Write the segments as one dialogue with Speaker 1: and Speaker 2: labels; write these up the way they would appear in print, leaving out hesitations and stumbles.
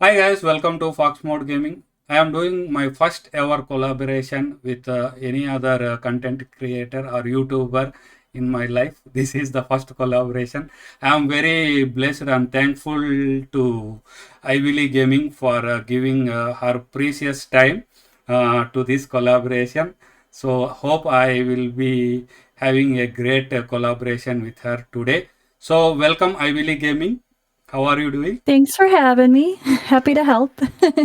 Speaker 1: Hi guys, welcome to Foxmode Gaming. I am doing my first ever collaboration with any other content creator or YouTuber in my life. This is the first collaboration. I am very blessed and thankful to Ivylee Gaming for giving her precious time to this collaboration. So hope I will be having a great collaboration with her today. So welcome Ivylee Gaming. How are you doing?
Speaker 2: Thanks for having me. Happy to help.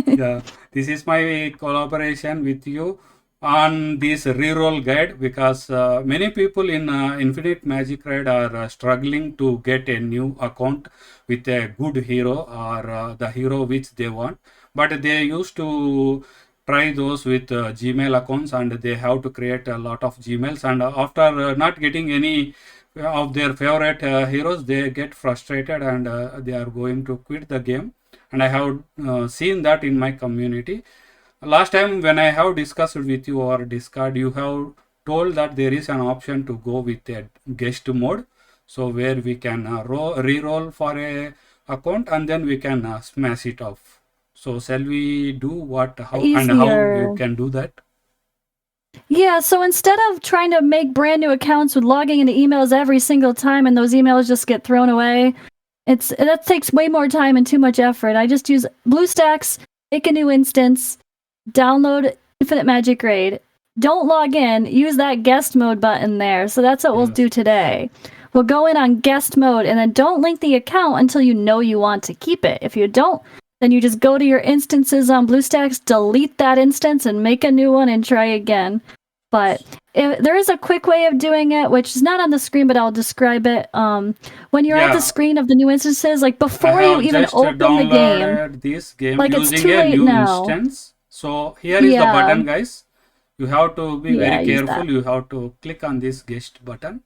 Speaker 1: Yeah, this is my collaboration with you on this reroll guide because many people in Infinite Magicraid are struggling to get a new account with a good hero or the hero which they want, but they used to try those with Gmail accounts and they have to create a lot of Gmails, and after not getting any of their favorite heroes, they get frustrated and they are going to quit the game. And I have seen that in my community. Last time when I have discussed with you or Discord, you have told that there is an option to go with a guest mode, so where we can re-roll for a account and then we can smash it off. So shall we do what, how, and how you
Speaker 2: Easier.
Speaker 1: can do that?
Speaker 2: Yeah, so instead of trying to make brand new accounts with logging into emails every single time and those emails just get thrown away, that takes way more time and too much effort. I just use BlueStacks, make a new instance, download Infinite Magicraid. Don't log in, use that guest mode button there. So that's what we'll
Speaker 1: Yes.
Speaker 2: do today. We'll go in on guest mode and then don't link the account until you know you want to keep it. If you don't, then you just go to your instances on BlueStacks, delete that instance, and make a new one and try again. But there is a quick way of doing it, which is not on the screen, but I'll describe it. When you're at the
Speaker 1: Yeah,
Speaker 2: screen of the new instances, like
Speaker 1: I
Speaker 2: before you
Speaker 1: have
Speaker 2: even
Speaker 1: just
Speaker 2: open the game,
Speaker 1: downloaded this game
Speaker 2: like it's
Speaker 1: using
Speaker 2: too
Speaker 1: a
Speaker 2: late
Speaker 1: new
Speaker 2: now.
Speaker 1: instance. So here is the
Speaker 2: Yeah,
Speaker 1: button, guys. You have to be
Speaker 2: yeah,
Speaker 1: very
Speaker 2: use
Speaker 1: careful.
Speaker 2: that.
Speaker 1: You have to click on this guest button.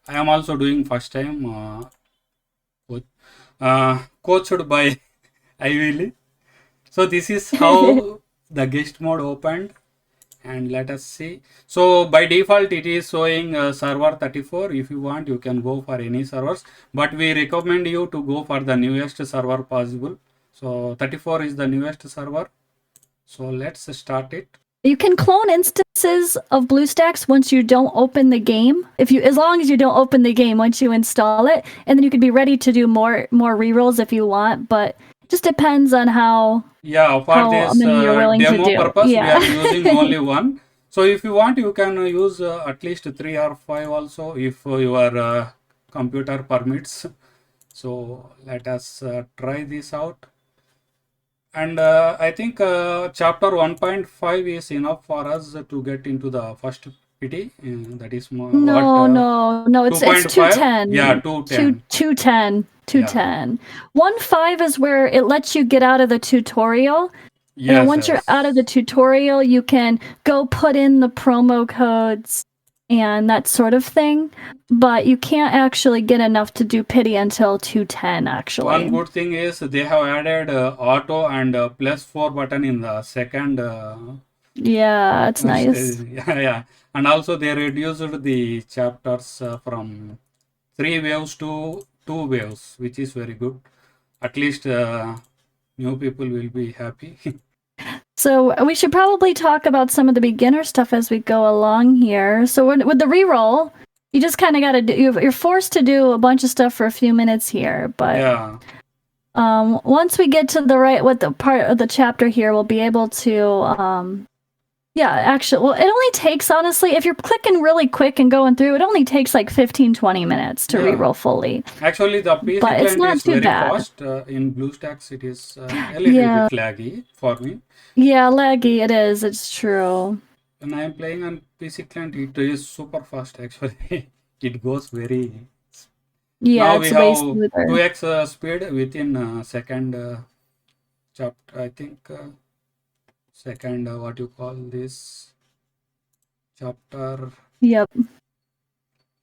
Speaker 1: I am also doing first time coached by Ivylee. So this is how the guest mode opened, and let us see. So by default it is showing server 34. If you want, you can go for any servers, but we recommend you to go for the newest server possible. So 34 is the newest server. So let's start it.
Speaker 2: You can clone instances of BlueStacks once you don't open the game. As long as you don't open the game once you install it, and then you can be ready to do more rerolls if you want. But it just depends on
Speaker 1: Yeah, for
Speaker 2: how
Speaker 1: this
Speaker 2: many you're willing to
Speaker 1: demo
Speaker 2: do.
Speaker 1: purpose, we
Speaker 2: Yeah.
Speaker 1: are using only one. So if you want, you can use at least three or five also if your computer permits. So let us try this out. And I think chapter 1.5 is enough for us to get into the first PT. That is what
Speaker 2: No, no, no. It's
Speaker 1: 2.5? Yeah,
Speaker 2: 210.
Speaker 1: 210.
Speaker 2: 210.
Speaker 1: Yeah.
Speaker 2: 210. 1.5 is where it lets you get out of the tutorial. And
Speaker 1: Yes,
Speaker 2: once you're out of the
Speaker 1: yes.
Speaker 2: tutorial, you can go put in the promo codes and that sort of thing. But you can't actually get enough to do pity until 210,
Speaker 1: One
Speaker 2: actually.
Speaker 1: good thing is they have added auto and +4 button in the second
Speaker 2: Yeah, it's nice.
Speaker 1: yeah, yeah. And also they reduced the chapters from 3 waves to 2 waves, which is very good. At least new people will be happy.
Speaker 2: So we should probably talk about some of the beginner stuff as we go along here. So with the reroll, you just kind of got to do. You're forced to do a bunch of stuff for a few minutes here, but
Speaker 1: Yeah.
Speaker 2: once we get to the right what the part of the chapter here, we'll be able to. Yeah, actually, well, it only takes honestly if you're clicking really quick and going through, it only takes like 15-20 minutes to
Speaker 1: Yeah.
Speaker 2: reroll fully,
Speaker 1: Actually, the PC
Speaker 2: but it's
Speaker 1: client
Speaker 2: not
Speaker 1: is
Speaker 2: too
Speaker 1: very
Speaker 2: bad.
Speaker 1: fast. In BlueStacks, it is a little bit
Speaker 2: Yeah,
Speaker 1: laggy for me.
Speaker 2: yeah, laggy it is. It's true.
Speaker 1: When I am playing on PC client, it is super fast actually. It goes very.
Speaker 2: Yeah,
Speaker 1: Now we
Speaker 2: it's way
Speaker 1: have
Speaker 2: smoother.
Speaker 1: 2x speed within second chapter. I think second, what you call this chapter.
Speaker 2: Yep.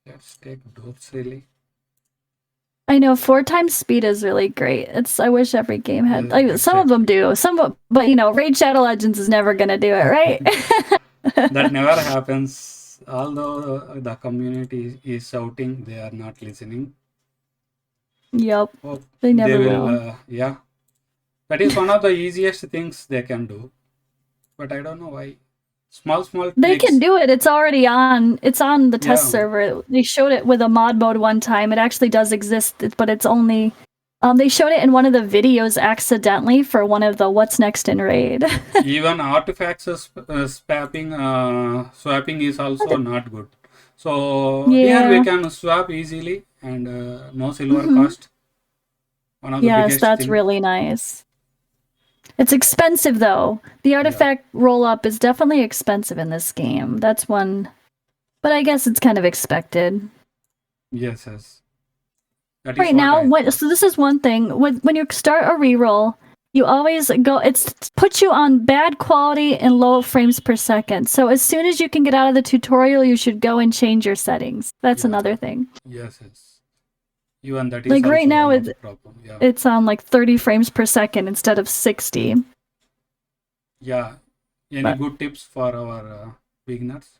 Speaker 1: Let's take dose really.
Speaker 2: I know 4 times speed is really great. I wish every game had like some of them
Speaker 1: Exactly.
Speaker 2: do. But Raid Shadow Legends is never gonna do it, right?
Speaker 1: That never happens. Although the community is shouting, they are not listening.
Speaker 2: Yep.
Speaker 1: Hope
Speaker 2: They
Speaker 1: they
Speaker 2: never
Speaker 1: will,
Speaker 2: will.
Speaker 1: yeah. That is one of the easiest things they can do. But I don't know why. Small
Speaker 2: They
Speaker 1: tweaks.
Speaker 2: can do it. It's already on. It's on the test
Speaker 1: Yeah.
Speaker 2: server. They showed it with a mod mode one time. It actually does exist, but it's only. They showed it in one of the videos accidentally for one of the What's Next in Raid.
Speaker 1: Even artifacts swapping is also not good. So here we
Speaker 2: Yeah.
Speaker 1: can swap easily and no silver
Speaker 2: Mhm.
Speaker 1: cost. One of the
Speaker 2: Yes,
Speaker 1: biggest
Speaker 2: that's
Speaker 1: thing.
Speaker 2: really nice. It's expensive though. The artifact roll up is definitely expensive in this game. That's one, but I guess it's kind of expected.
Speaker 1: Yes. That is
Speaker 2: Right
Speaker 1: what
Speaker 2: now, so this is one thing. When you start a reroll, you always go. It's puts you on bad quality and low frames per second. So as soon as you can get out of the tutorial, you should go and change your settings. That's
Speaker 1: Yeah.
Speaker 2: another thing.
Speaker 1: Yes. Even that is
Speaker 2: Like
Speaker 1: also
Speaker 2: right now,
Speaker 1: one of the problem. Yeah.
Speaker 2: it's on like 30 frames per second instead of 60.
Speaker 1: Yeah. Any
Speaker 2: But-
Speaker 1: good tips for our beginners?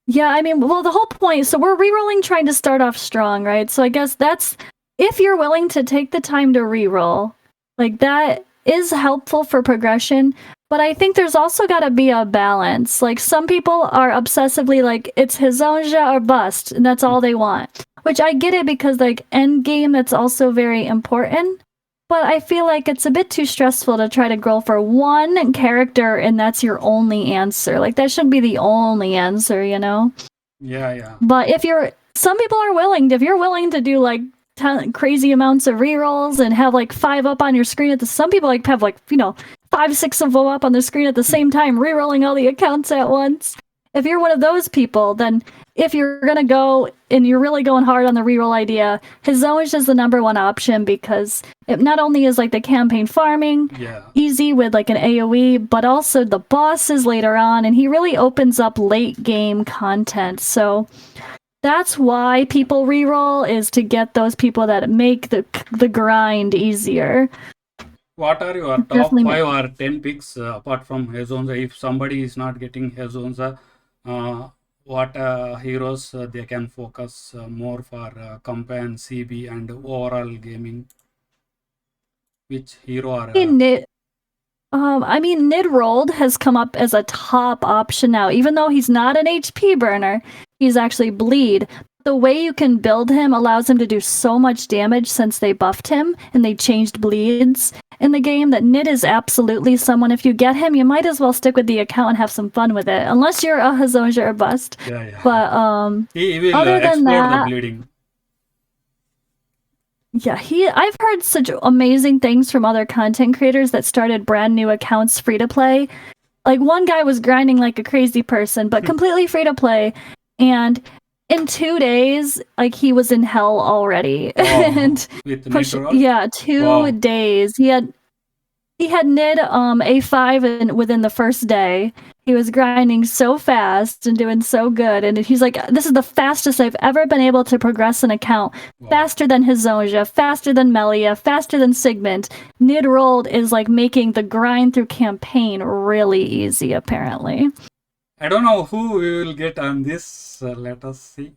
Speaker 2: Yeah, I mean, well, the whole point. So we're rerolling, trying to start off strong, right? So I guess that's if you're willing to take the time to reroll, like that is helpful for progression. But I think there's also got to be a balance. Like some people are obsessively like it's Hizonja or bust, and that's all they want. Which I get it because like end game, that's also very important. But I feel like it's a bit too stressful to try to grow for one character and that's your only answer. Like that should be the only answer, you know?
Speaker 1: Yeah.
Speaker 2: But some people are willing, if you're willing to do like crazy amounts of rerolls and have like 5 up on your screen some people like have like, 5, 6 of them up on the screen at the same time, rerolling all the accounts at once. If you're one of those people, then if you're gonna go and you're really going hard on the reroll idea, Hizonja is the number one option because it not only is like the campaign farming easy with like an AoE, but also the bosses later on, and he really opens up late game content. So that's why people reroll, is to get those people that make the grind easier.
Speaker 1: What are your top
Speaker 2: Definitely
Speaker 1: 5 or 10 picks apart from Hezonza? If somebody is not getting Hezonza, what heroes they can focus more for campaign, CB, and overall gaming? Which hero are
Speaker 2: I mean, Nidrolled has come up as a top option now. Even though he's not an HP burner, he's actually bleed. The way you can build him allows him to do so much damage since they buffed him and they changed bleeds in the game that Nid is absolutely someone. If you get him, you might as well stick with the account and have some fun with it. Unless you're a Hizonja or bust.
Speaker 1: Yeah.
Speaker 2: But
Speaker 1: he will
Speaker 2: other than
Speaker 1: explode
Speaker 2: that,
Speaker 1: the bleeding.
Speaker 2: Yeah, I've heard such amazing things from other content creators that started brand new accounts free to play. Like one guy was grinding like a crazy person, but completely free to play, and in 2 days, like he was in hell already. And
Speaker 1: with
Speaker 2: 2 days. He had Nid A5 within the first day. He was grinding so fast and doing so good. And he's like, this is the fastest I've ever been able to progress an account.
Speaker 1: Wow.
Speaker 2: Faster than Hizonja, faster than Melia, faster than Sigmund. Nidrolled is like making the grind through campaign really easy, apparently.
Speaker 1: I don't know who we will get on this. Let us see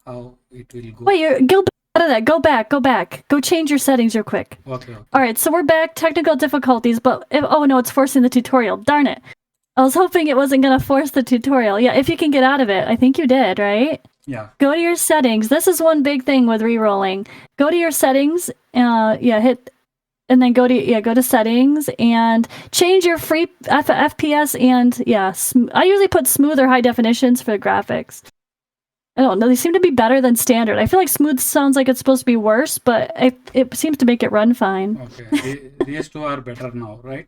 Speaker 1: how it will go.
Speaker 2: Wait, go out of that. Go back. Go change your settings real quick.
Speaker 1: Okay.
Speaker 2: All right, so we're back. Technical difficulties, but oh no, it's forcing the tutorial. Darn it. I was hoping it wasn't going to force the tutorial. Yeah, if you can get out of it. I think you did, right?
Speaker 1: Yeah.
Speaker 2: Go to your settings. This is one big thing with rerolling. Go to your settings. Hit, and then go to settings and change your free FPS and I usually put smooth or high definitions for the graphics. I don't know. They seem to be better than standard. I feel like smooth sounds like it's supposed to be worse, but it seems to make it run fine.
Speaker 1: Okay. These two are better now, right?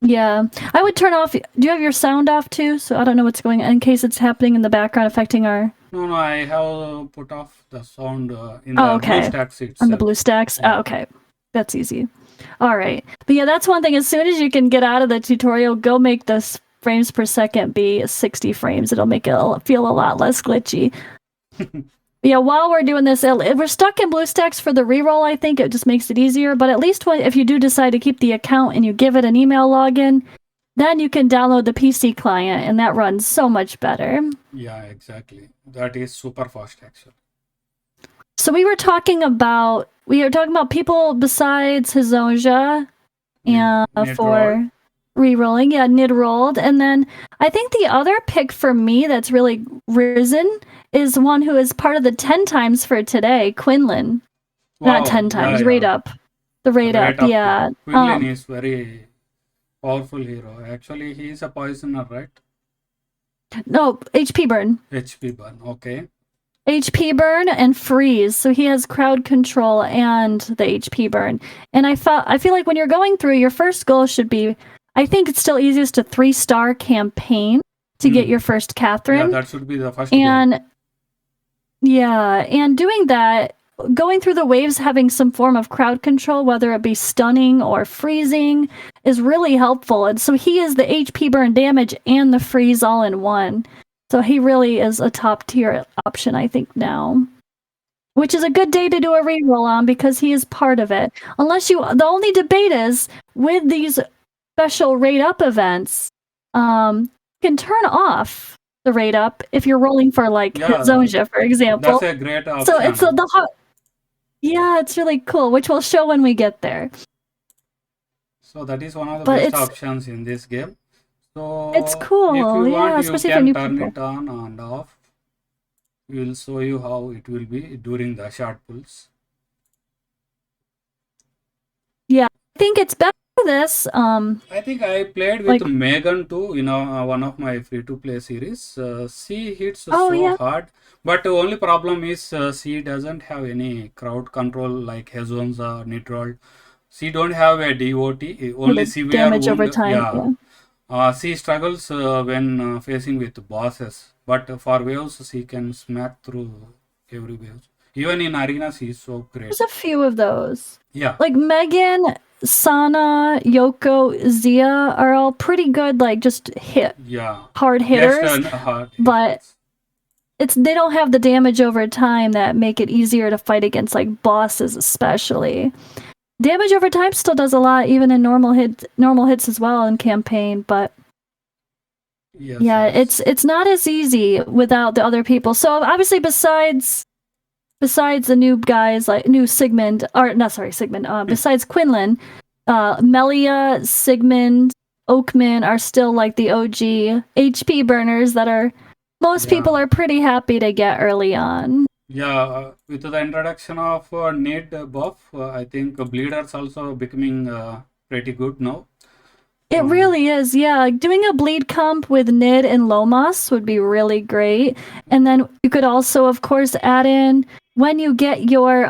Speaker 2: Yeah. I would turn off... Do you have your sound off too? So I don't know what's going on in case it's happening in the background affecting our...
Speaker 1: No, I have put off the sound in the BlueStacks itself.
Speaker 2: On the BlueStacks?
Speaker 1: Yeah.
Speaker 2: Oh, okay. That's easy. All right. But yeah, that's one thing. As soon as you can get out of the tutorial, go make this frames per second be 60 frames. It'll make it feel a lot less glitchy. Yeah, while we're doing this, we're stuck in BlueStacks for the reroll. I think it just makes it easier. But at least if you do decide to keep the account and you give it an email login, then you can download the PC client, and that runs so much better.
Speaker 1: Yeah, exactly. That is super fast, actually.
Speaker 2: So we were talking about people besides Hizonja and
Speaker 1: Net
Speaker 2: for
Speaker 1: roll.
Speaker 2: rerolling, yeah, Nid rolled, and then I think the other pick for me that's really risen is one who is part of the 10 times for today, Quinlan. Not
Speaker 1: Wow,
Speaker 2: 10
Speaker 1: yeah,
Speaker 2: times, rate
Speaker 1: yeah.
Speaker 2: up. The rate
Speaker 1: Rate
Speaker 2: up,
Speaker 1: up.
Speaker 2: yeah.
Speaker 1: Quinlan is very powerful hero. Actually, he is a poisoner, right?
Speaker 2: No, HP burn.
Speaker 1: HP burn. Okay.
Speaker 2: HP burn and freeze. So he has crowd control and the HP burn. And I feel like when you're going through, your first goal should be, I think it's still easiest to 3-star campaign to get your first
Speaker 1: Yeah,
Speaker 2: Catherine.
Speaker 1: that should be the first goal.
Speaker 2: And yeah, and doing that, going through the waves, having some form of crowd control, whether it be stunning or freezing, is really helpful. And so he is the HP burn damage and the freeze all in one. So he really is a top tier option, I think, now. Which is a good day to do a reroll on because he is part of it. The only debate is with these special rate up events, you can turn off the rate up if you're rolling for like Zonja, for example.
Speaker 1: That's a great option.
Speaker 2: So it's yeah, it's really cool, which we'll show when we get there.
Speaker 1: So that is one of the best options in this game. So
Speaker 2: it's cool,
Speaker 1: if you want, you
Speaker 2: especially
Speaker 1: can
Speaker 2: for new
Speaker 1: turn
Speaker 2: people.
Speaker 1: it on and off. We will show you how it will be during the short pulls.
Speaker 2: Yeah, I think it's better for this.
Speaker 1: I think I played with Megan too, one of my free-to-play series. She hits hard, but the only problem is she doesn't have any crowd control like Hezonza, Nitrol. She don't have a DOT, only severe
Speaker 2: damage
Speaker 1: wound.
Speaker 2: over time.
Speaker 1: She struggles when facing with bosses, but for waves she can smack through every wave. Even in arena, she is so great.
Speaker 2: There's a few of those.
Speaker 1: Yeah.
Speaker 2: Like Megan, Sana, Yoko, Zia are all pretty good, like just hard hitters. But they don't have the damage over time that make it easier to fight against like bosses, especially. Damage over time still does a lot, even in normal hits as well in campaign, but it's not as easy without the other people. So obviously, besides the new guys like new Sigmund, besides Quinlan, Melia, Sigmund, Oakman are still like the OG HP burners that most people are pretty happy to get early on.
Speaker 1: Yeah, with the introduction of need buff, I think bleeders also becoming pretty good now.
Speaker 2: It really is, yeah. Doing a bleed comp with Nid and Lomas would be really great. And then you could also, of course, add in when you get your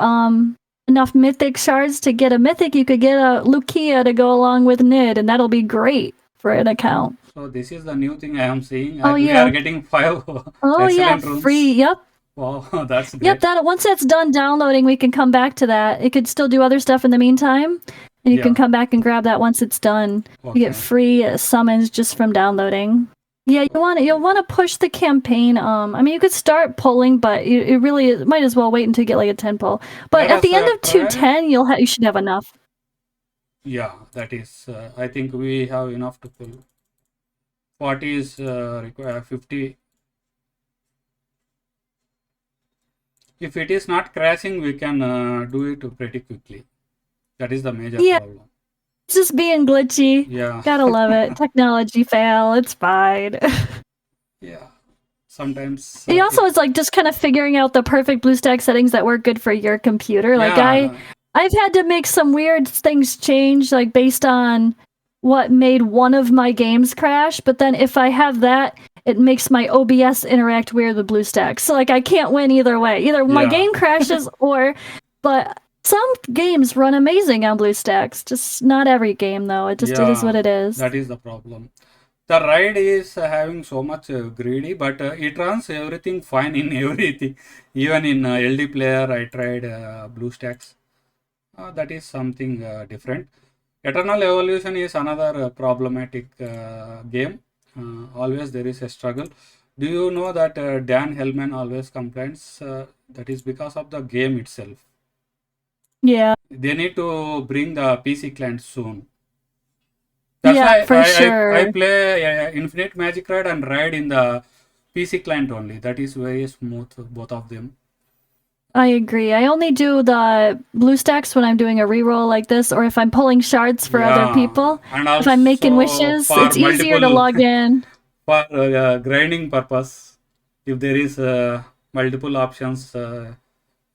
Speaker 2: enough mythic shards to get a mythic, you could get a Lucia to go along with Nid, and that'll be great for an account.
Speaker 1: So this is the new thing I am seeing. We are getting 5 runes.
Speaker 2: Free, yep.
Speaker 1: Wow, that's great.
Speaker 2: Yep, once that's done downloading, we can come back to that. It could still do other stuff in the meantime, and you can come back and grab that once it's done. You get free summons just from downloading. Yeah, you'll want to push the campaign. I mean, you could start pulling, but you really might as well wait until you get like a 10 pull. But at the end of 210, you should have enough.
Speaker 1: Yeah, that is. I think we have enough to pull. 40 is required. 50. If it is not crashing, we can do it pretty quickly. That is the major problem.
Speaker 2: It's just being glitchy.
Speaker 1: Yeah.
Speaker 2: Gotta love it. Technology fail. It's fine.
Speaker 1: Yeah. Sometimes.
Speaker 2: It also is like just kind of figuring out the perfect BlueStacks settings that work good for your computer. Like I've had to make some weird things change, like based on what made one of my games crash. But then if I have that, it makes my OBS interact weird with BlueStacks. So like I can't win either way. Either my game crashes but some games run amazing on BlueStacks. Just not every game though. It is what it is.
Speaker 1: That is the problem. The ride is having so much greedy, but it runs everything fine in everything. Even in LD player, I tried BlueStacks. That is something different. Eternal Evolution is another problematic game. Always there is a struggle. Do you know that Dan Hellman always complains that is because of the game itself?
Speaker 2: Yeah.
Speaker 1: They need to bring the PC client soon. That's why I play Infinite Magicraid and Ride in the PC client only. That is very smooth, both of them.
Speaker 2: I agree. I only do the BlueStacks when I'm doing a reroll like this, or if I'm pulling shards for other
Speaker 1: Yeah,
Speaker 2: people.
Speaker 1: and
Speaker 2: If I'm making
Speaker 1: also
Speaker 2: wishes,
Speaker 1: for
Speaker 2: it's easier to
Speaker 1: multiple
Speaker 2: log in.
Speaker 1: for grinding purpose. If there is multiple options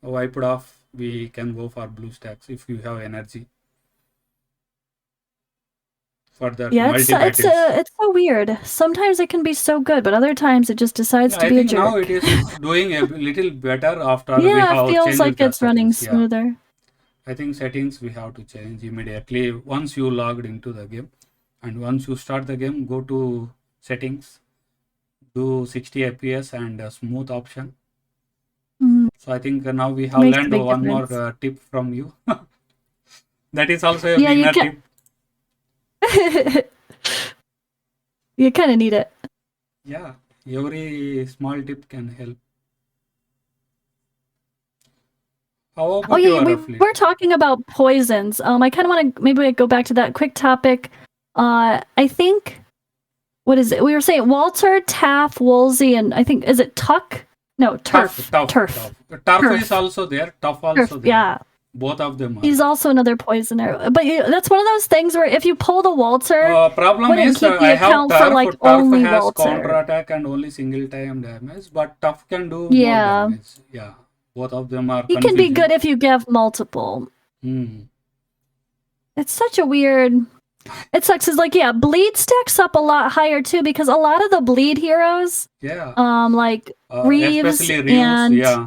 Speaker 1: wiped off, we can go for BlueStacks if you have energy for that
Speaker 2: Yeah,
Speaker 1: multi battles.
Speaker 2: it's so weird. Sometimes it can be so good, but other times it just decides
Speaker 1: Yeah,
Speaker 2: to
Speaker 1: I
Speaker 2: be a
Speaker 1: think now it
Speaker 2: jerk.
Speaker 1: is doing a little better after we
Speaker 2: Yeah, it
Speaker 1: have
Speaker 2: feels
Speaker 1: changed
Speaker 2: like
Speaker 1: the
Speaker 2: it's running
Speaker 1: settings. Yeah,
Speaker 2: smoother.
Speaker 1: I think settings we have to change immediately once you logged into the game, and once you start the game, go to settings, do 60 FPS and smooth option.
Speaker 2: Mm,
Speaker 1: So I think now we have
Speaker 2: makes a
Speaker 1: learned
Speaker 2: big
Speaker 1: one more
Speaker 2: difference.
Speaker 1: tip from you. That is also a
Speaker 2: Yeah, you
Speaker 1: beginner
Speaker 2: can.
Speaker 1: tip.
Speaker 2: You kind of need it.
Speaker 1: Yeah, every small tip can help. How
Speaker 2: Oh
Speaker 1: about
Speaker 2: yeah,
Speaker 1: your
Speaker 2: we
Speaker 1: fleet?
Speaker 2: were talking about poisons. I kind of want to maybe go back to that quick topic. I think what is it? We were saying Walter, Taff, Woolsey, and I think is it Tuck? No,
Speaker 1: Tough,
Speaker 2: Turf.
Speaker 1: tough,
Speaker 2: Turf.
Speaker 1: tough. Tough is
Speaker 2: Turf.
Speaker 1: also there, tough also
Speaker 2: Turf.
Speaker 1: there.
Speaker 2: Yeah.
Speaker 1: Both of them are.
Speaker 2: He's also another poisoner. But that's one of those things where if you pull the Walter,
Speaker 1: Problem
Speaker 2: wouldn't
Speaker 1: is,
Speaker 2: keep the
Speaker 1: I have
Speaker 2: account for
Speaker 1: turf.
Speaker 2: like
Speaker 1: Turf
Speaker 2: only
Speaker 1: has counter
Speaker 2: Walter.
Speaker 1: attack and only single time damage, but tough can do more
Speaker 2: Yeah.
Speaker 1: damage. Yeah, both of them are
Speaker 2: He can be
Speaker 1: confusing.
Speaker 2: good if you give multiple.
Speaker 1: Hmm.
Speaker 2: It's such a weird. It sucks. Is like, yeah, bleed stacks up a lot higher too because a lot of the bleed heroes,
Speaker 1: Yeah,
Speaker 2: like Reeves
Speaker 1: especially Reeves.
Speaker 2: and
Speaker 1: Yeah,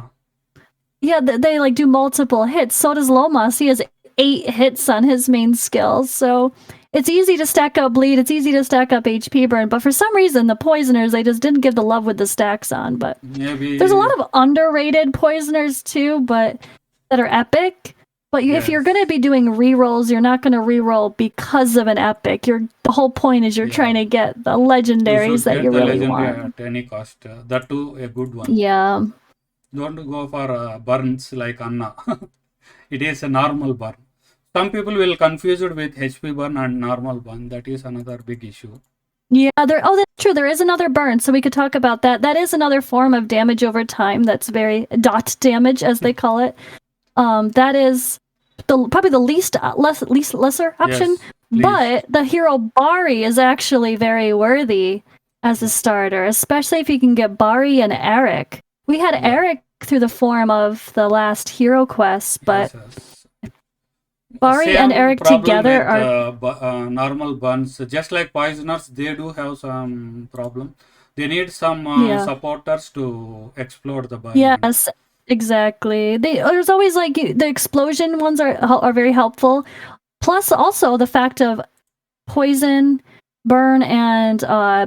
Speaker 2: yeah, they like do multiple hits. So does Lomas. He has 8 hits on his main skill. So it's easy to stack up bleed. It's easy to stack up HP burn. But for some reason, the poisoners they just didn't give the love with the stacks on. But there's a
Speaker 1: maybe.
Speaker 2: lot of underrated poisoners too, but that are epic. But if you're going to
Speaker 1: Yes.
Speaker 2: be doing rerolls, you're not going to reroll because of an epic. The whole point is you're
Speaker 1: Yeah.
Speaker 2: trying to get the
Speaker 1: You
Speaker 2: legendaries
Speaker 1: should
Speaker 2: that
Speaker 1: get
Speaker 2: you
Speaker 1: the
Speaker 2: really
Speaker 1: legendary
Speaker 2: want.
Speaker 1: at any cost. That too, a good one.
Speaker 2: Yeah.
Speaker 1: Don't go for burns like Anna. It is a normal burn. Some people will confuse it with HP burn and normal burn. That is another big issue.
Speaker 2: Yeah, that's true. There is another burn, so we could talk about that. That is another form of damage over time that's very dot damage as they call it. That is probably the least lesser option,
Speaker 1: Yes, please.
Speaker 2: but the hero Bari is actually very worthy as a
Speaker 1: Yeah,
Speaker 2: starter, especially if you can get Bari and Eric. We had
Speaker 1: yeah.
Speaker 2: Eric through the form of the last hero quest, but
Speaker 1: Yes, yes.
Speaker 2: Bari and
Speaker 1: Same
Speaker 2: Eric
Speaker 1: problem
Speaker 2: together
Speaker 1: with
Speaker 2: are
Speaker 1: normal burns. Just like poisoners, they do have some problem. They need some
Speaker 2: yeah.
Speaker 1: supporters to explode the burning.
Speaker 2: Yes, exactly. There's always like the explosion ones are very helpful. Plus, also the fact of poison, burn, and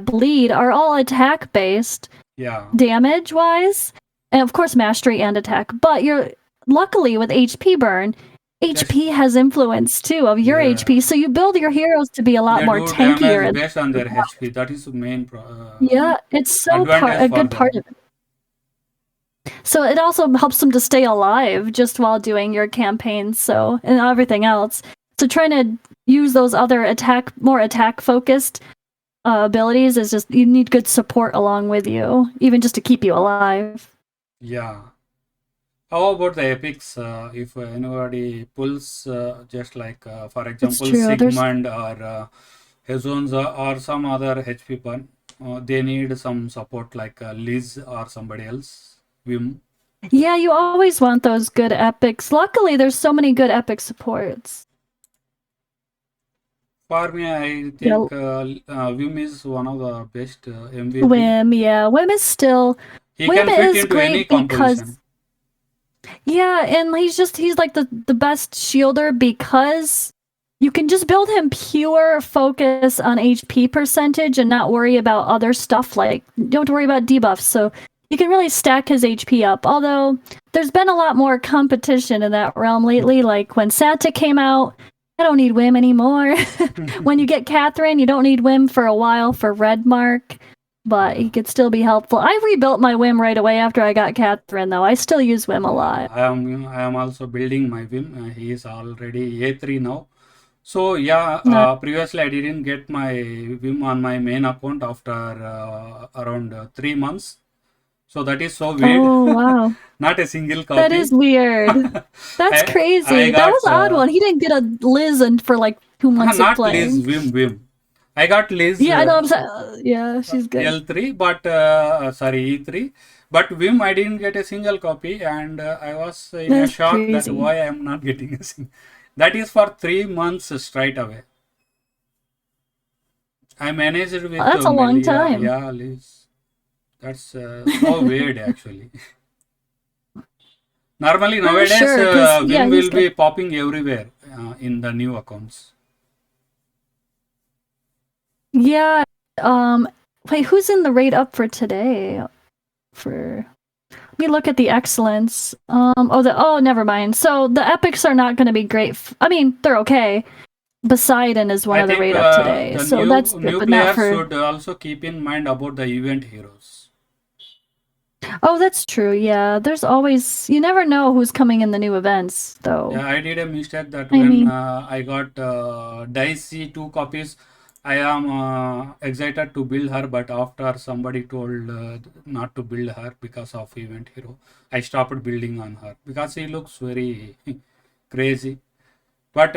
Speaker 2: bleed are all attack based,
Speaker 1: Yeah,
Speaker 2: damage wise, and of course mastery and attack. But you're luckily with HP burn.
Speaker 1: just
Speaker 2: HP has influence too of your
Speaker 1: yeah.
Speaker 2: HP, so you build your heroes to be a lot
Speaker 1: They
Speaker 2: more
Speaker 1: do
Speaker 2: tankier.
Speaker 1: damage based on their HP. That is the main
Speaker 2: Yeah, it's so
Speaker 1: advantage
Speaker 2: a
Speaker 1: for
Speaker 2: good part
Speaker 1: them.
Speaker 2: of it. So it also helps them to stay alive just while doing your campaigns, so and everything else. So trying to use those other more attack focused abilities is just you need good support along with you, even just to keep you alive.
Speaker 1: Yeah. How about the epics? If anybody pulls, just like, for
Speaker 2: It's
Speaker 1: example,
Speaker 2: true. There's
Speaker 1: Sigmund or Hezonza or some other HP burn, they need some support like Liz or somebody else. Vim.
Speaker 2: yeah, you always want those good epics. Luckily, there's so many good epic supports.
Speaker 1: For me, I
Speaker 2: Yeah,
Speaker 1: think Vim is one of the best MVP.
Speaker 2: Wim. Yeah, Wim is still
Speaker 1: He
Speaker 2: Wim
Speaker 1: can fit
Speaker 2: is
Speaker 1: into any
Speaker 2: great because
Speaker 1: composition.
Speaker 2: yeah, and he's like the best shielder because you can just build him pure focus on HP percentage and not worry about other stuff like you don't have to worry about debuffs. So you can really stack his HP up. Although there's been a lot more competition in that realm lately. Like when Santa came out, I don't need Wim anymore. When you get Catherine, you don't need Wim for a while for Red Mark, but he
Speaker 1: Yeah.
Speaker 2: could still be helpful. I rebuilt my Wim right away after I got Catherine, though. I still use Wim a lot.
Speaker 1: I am also building my Vim. He is already A3 now. So yeah,
Speaker 2: Uh,
Speaker 1: previously I didn't get my Vim on my main account after around 3 months. So that is so weird.
Speaker 2: Oh wow.
Speaker 1: Not a single copy.
Speaker 2: That is weird. That's
Speaker 1: I
Speaker 2: crazy. That
Speaker 1: got
Speaker 2: was an odd one. He didn't get a Liz for like 2 months of
Speaker 1: not Liz,
Speaker 2: playing.
Speaker 1: Vim. I got Liz
Speaker 2: Yeah, I know. I'm saying, yeah, she's good.
Speaker 1: L3, but sorry, E3. But Vim, I didn't get a single copy, and I was in a
Speaker 2: That's
Speaker 1: shock that
Speaker 2: crazy.
Speaker 1: why I am not getting a single. That is for 3 months straight away. I managed with
Speaker 2: That's a long
Speaker 1: Melia.
Speaker 2: time.
Speaker 1: Yeah, Liz. That's so weird actually. Normally
Speaker 2: For
Speaker 1: nowadays,
Speaker 2: sure, 'cause, yeah,
Speaker 1: Vim
Speaker 2: he's
Speaker 1: will be popping everywhere in the new accounts.
Speaker 2: Yeah. Wait, who's in the rate up for today? Let me look at the excellence. Oh, never mind. So the epics are not going to be great. I mean, they're okay. Poseidon is one
Speaker 1: I
Speaker 2: of the
Speaker 1: think
Speaker 2: rate up today,
Speaker 1: the
Speaker 2: so that's good,
Speaker 1: new
Speaker 2: but not
Speaker 1: players
Speaker 2: for.
Speaker 1: should also keep in mind about the event heroes.
Speaker 2: Oh, that's true. Yeah, there's always you never know who's coming in the new events, though.
Speaker 1: Yeah, I did a mistake that
Speaker 2: I
Speaker 1: when
Speaker 2: mean-
Speaker 1: I got Dicey 2 copies, I am excited to build her, but after somebody told not to build her because of event hero, I stopped building on her because she looks very crazy. But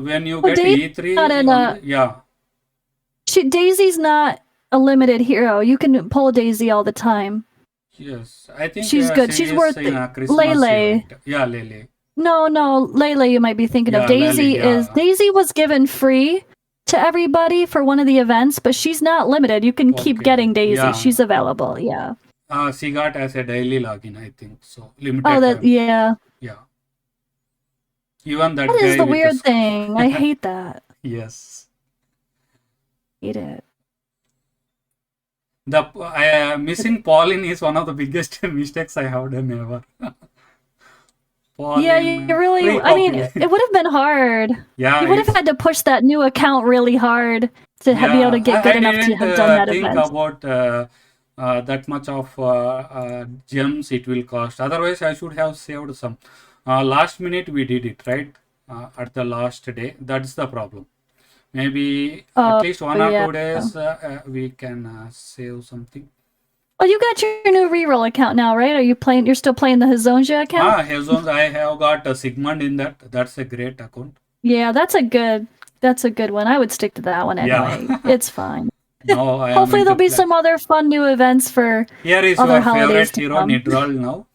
Speaker 1: when you get
Speaker 2: Daisy's
Speaker 1: E3,
Speaker 2: not in
Speaker 1: yeah,
Speaker 2: Daisy's not a limited hero. You can pull Daisy all the time.
Speaker 1: yes, I think
Speaker 2: She's good.
Speaker 1: she
Speaker 2: She's
Speaker 1: is
Speaker 2: worth
Speaker 1: in
Speaker 2: it.
Speaker 1: a Christmas
Speaker 2: Lele.
Speaker 1: event. Yeah, Lele.
Speaker 2: No, Layla you might be thinking
Speaker 1: Yeah,
Speaker 2: of. Daisy
Speaker 1: Lele,
Speaker 2: is
Speaker 1: yeah.
Speaker 2: Daisy was given free to everybody for one of the events, but she's not limited. You can keep
Speaker 1: Okay.
Speaker 2: getting Daisy.
Speaker 1: Yeah.
Speaker 2: She's available. Yeah.
Speaker 1: She got as a daily login, I think. So limited
Speaker 2: Oh, that
Speaker 1: time.
Speaker 2: yeah.
Speaker 1: Yeah. Even that
Speaker 2: That
Speaker 1: guy
Speaker 2: is the
Speaker 1: with
Speaker 2: weird thing. I hate that.
Speaker 1: Yes.
Speaker 2: Hate it.
Speaker 1: The missing Pauline is one of the biggest mistakes I have done ever. Pauline,
Speaker 2: Yeah, you really.
Speaker 1: free
Speaker 2: I mean,
Speaker 1: copy.
Speaker 2: it would have been hard.
Speaker 1: Yeah,
Speaker 2: You would have
Speaker 1: it's-
Speaker 2: had to push that new account really hard to be able to get good
Speaker 1: I
Speaker 2: enough to
Speaker 1: didn't
Speaker 2: have done that
Speaker 1: think
Speaker 2: event.
Speaker 1: about that much of gems it will cost. Otherwise, I should have saved some. Last minute we did it, right? At the last day. That's the problem. Maybe at least 1 or 2 days we can save something.
Speaker 2: Oh, you got your new reroll account now, right? Are you playing? You're still playing the Hazonja account?
Speaker 1: Hazons, I have got Sigmund in that. That's a great account.
Speaker 2: Yeah, that's a good one. I would stick to that one anyway.
Speaker 1: Yeah.
Speaker 2: It's fine.
Speaker 1: No, I am
Speaker 2: Hopefully
Speaker 1: into
Speaker 2: there'll be
Speaker 1: play.
Speaker 2: some other fun new events for
Speaker 1: Here is
Speaker 2: other
Speaker 1: your
Speaker 2: holidays
Speaker 1: favorite
Speaker 2: to
Speaker 1: hero,
Speaker 2: come.
Speaker 1: Nidral now.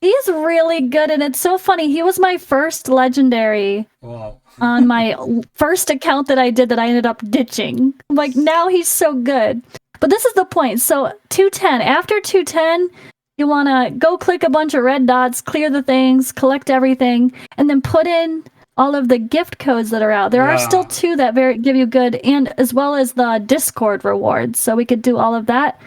Speaker 2: He's really good, and it's so funny. He was my first legendary
Speaker 1: Wow.
Speaker 2: on my first account that I did that I ended up ditching. Like, now he's so good. But this is the point. So 210. After 210, you want to go click a bunch of red dots, clear the things, collect everything, and then put in all of the gift codes that are out. There are still 2 that give you good, and as well as the Discord rewards. So we could do all of that.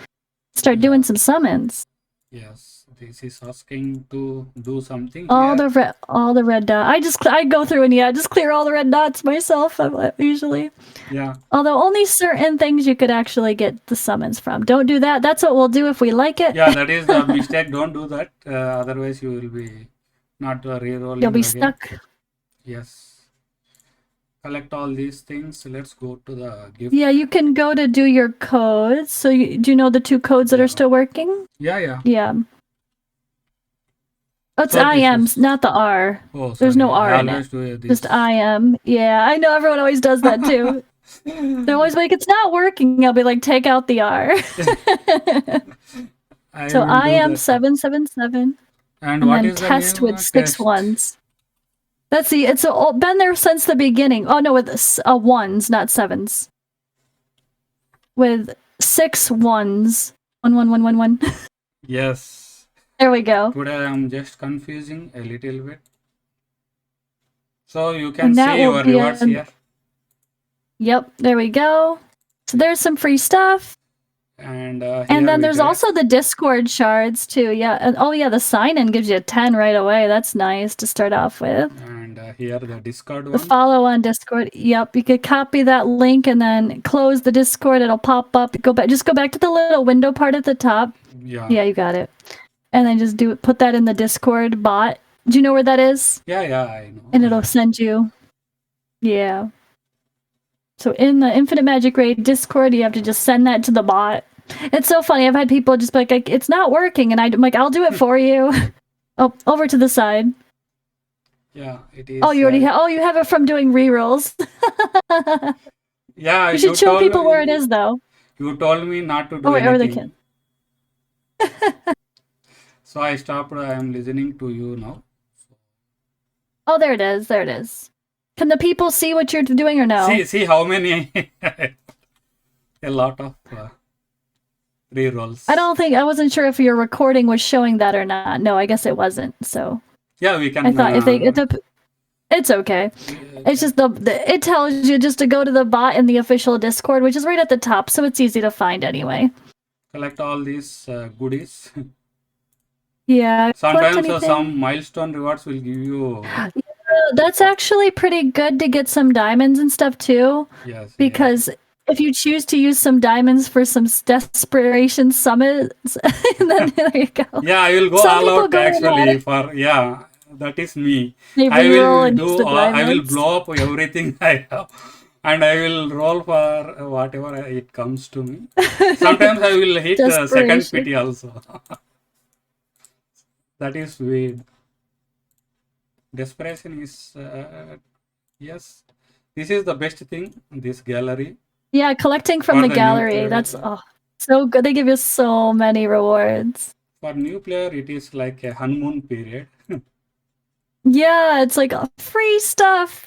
Speaker 2: Start doing some summons.
Speaker 1: Yes. This is asking to do something.
Speaker 2: All the red dots. I go through and just clear all the red dots myself usually.
Speaker 1: Yeah.
Speaker 2: Although only certain things you could actually get the summons from. Don't do that. That's what we'll do if we like it.
Speaker 1: Yeah, that is the mistake. Don't do that. Otherwise, you will be not rerolling.
Speaker 2: You'll be
Speaker 1: again.
Speaker 2: stuck.
Speaker 1: Yes. Collect all these things. Let's go to the gift.
Speaker 2: Yeah, you can go to do your codes. So do you know the 2 codes that are still working?
Speaker 1: Yeah.
Speaker 2: Yeah. Oh, it's
Speaker 1: So this
Speaker 2: IMs,
Speaker 1: is-
Speaker 2: not the R.
Speaker 1: Oh,
Speaker 2: There's no
Speaker 1: sorry.
Speaker 2: R
Speaker 1: I
Speaker 2: in
Speaker 1: always
Speaker 2: it.
Speaker 1: do this.
Speaker 2: Just IM. Yeah, I know everyone always does that too. They're always like, it's not working. I'll be like, take out the R.
Speaker 1: I
Speaker 2: So
Speaker 1: will do
Speaker 2: IM
Speaker 1: that.
Speaker 2: 777.
Speaker 1: And
Speaker 2: And
Speaker 1: what
Speaker 2: then
Speaker 1: is the
Speaker 2: test
Speaker 1: name?
Speaker 2: with 6 ones. That's it's been there since the beginning. Oh no, with ones, not 7s. With 6 ones. 1.
Speaker 1: Yes.
Speaker 2: There we go.
Speaker 1: Today I'm just confusing a little bit. So you can
Speaker 2: And that
Speaker 1: see
Speaker 2: will
Speaker 1: your
Speaker 2: be
Speaker 1: rewards here.
Speaker 2: Yep, there we go. So there's some free stuff.
Speaker 1: And
Speaker 2: And then there's also the Discord shards too. Yeah. And the sign-in gives you a 10 right away. That's nice to start off with.
Speaker 1: And here the Discord
Speaker 2: The
Speaker 1: one.
Speaker 2: follow on Discord. Yep, you could copy that link and then close the Discord. It'll pop up. Just go back to the little window part at the top.
Speaker 1: Yeah.
Speaker 2: Yeah, you got it. And then just put that in the Discord bot. Do you know where that is?
Speaker 1: Yeah, I know.
Speaker 2: And it'll send you. Yeah. So in the Infinite Magic Raid Discord, you have to just send that to the bot. It's so funny. I've had people just be like, it's not working, and I'm like, I'll do it for you. Oh, over to the side.
Speaker 1: Yeah, it is.
Speaker 2: Oh, you already have. Oh, you have it from doing rerolls.
Speaker 1: Yeah,
Speaker 2: You should show people where it is, though.
Speaker 1: You told me not to do
Speaker 2: Oh, wait, or they
Speaker 1: anything. So I stopped. I am listening to you now.
Speaker 2: Oh, there it is. There it is. Can the people see what you're doing or no?
Speaker 1: See how many. A lot of rerolls.
Speaker 2: I wasn't sure if your recording was showing that or not. No, I guess it wasn't. So
Speaker 1: Yeah, we can.
Speaker 2: I thought it's okay. It's just it tells you just to go to the bot in the official Discord, which is right at the top, so it's easy to find anyway.
Speaker 1: Collect all these goodies.
Speaker 2: Yeah.
Speaker 1: Sometimes some milestone rewards will give you.
Speaker 2: Yeah, that's actually pretty good to get some diamonds and stuff too.
Speaker 1: Yes.
Speaker 2: Because if you choose to use some diamonds for some desperation summits, then there you go.
Speaker 1: Yeah, I will go all out actually for that is me. I will blow up everything I have, and I will roll for whatever it comes to me. Sometimes I will hit second pity also. That is weird. Desperation is yes. This is the best thing. This gallery.
Speaker 2: Yeah, collecting from the gallery. That's so good. They give you so many rewards.
Speaker 1: For new player, it is like a honeymoon period.
Speaker 2: Yeah, it's like free stuff.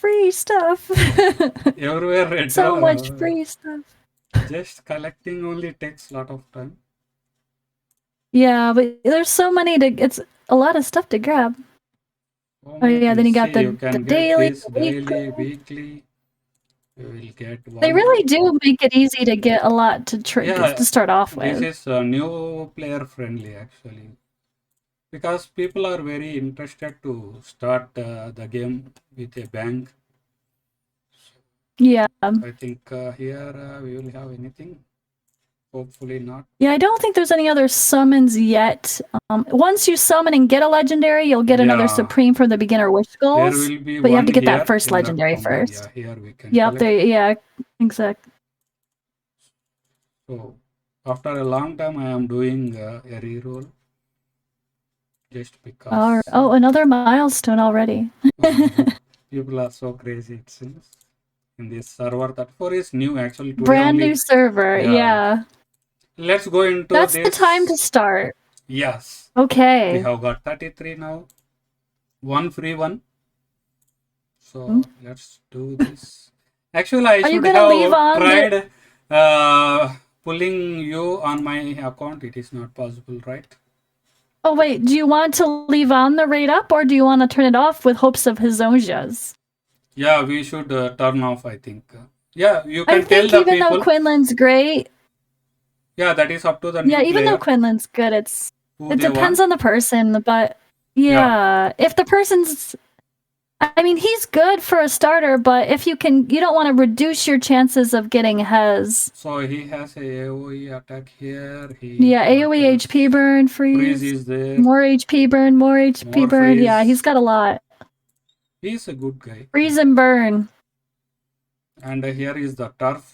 Speaker 1: Everywhere.
Speaker 2: So much free stuff.
Speaker 1: Just collecting only takes a lot of time.
Speaker 2: Yeah, but there's so many it's a lot of stuff to grab. Oh yeah, then you got the daily,
Speaker 1: weekly. You will get one.
Speaker 2: They really do make it easy to get a lot to start off with.
Speaker 1: This is new player friendly actually. Because people are very interested to start the game with a bang.
Speaker 2: Yeah.
Speaker 1: I think here we will have anything. Hopefully not.
Speaker 2: Yeah, I don't think there's any other summons yet. Once you summon and get a legendary, you'll get another Supreme from the beginner wish goals.
Speaker 1: There will be
Speaker 2: but you have to get that first legendary first.
Speaker 1: Yeah, here we can.
Speaker 2: Yep, exactly.
Speaker 1: So, after a long time, I am doing a reroll. Just because.
Speaker 2: Oh, another milestone already.
Speaker 1: People are so crazy, it seems. In this server, that is new actually.
Speaker 2: Brand new server, yeah.
Speaker 1: Let's go into
Speaker 2: That's the time to start.
Speaker 1: Yes.
Speaker 2: Okay.
Speaker 1: We have got 33 now. One free one. So let's do this. Actually, I should have tried pulling you on my account. It is not possible, right?
Speaker 2: Oh wait, do you want to leave on the rate up, or do you want to turn it off with hopes of his Zonjas?
Speaker 1: Yeah, we should turn off, I think. Yeah, you can
Speaker 2: tell the people. Even though Quinlan's great.
Speaker 1: Yeah, that is up to the new player.
Speaker 2: Even though Quinlan's good, it depends on the person. But if the person's, I mean, he's good for a starter. But if you don't want to reduce your chances of getting Hez.
Speaker 1: So he has a AOE attack here.
Speaker 2: AOE HP burn, freeze
Speaker 1: is there.
Speaker 2: More HP burn, more HP burn. Yeah, he's got a lot.
Speaker 1: He's a good guy.
Speaker 2: Freeze and burn.
Speaker 1: And here is the turf.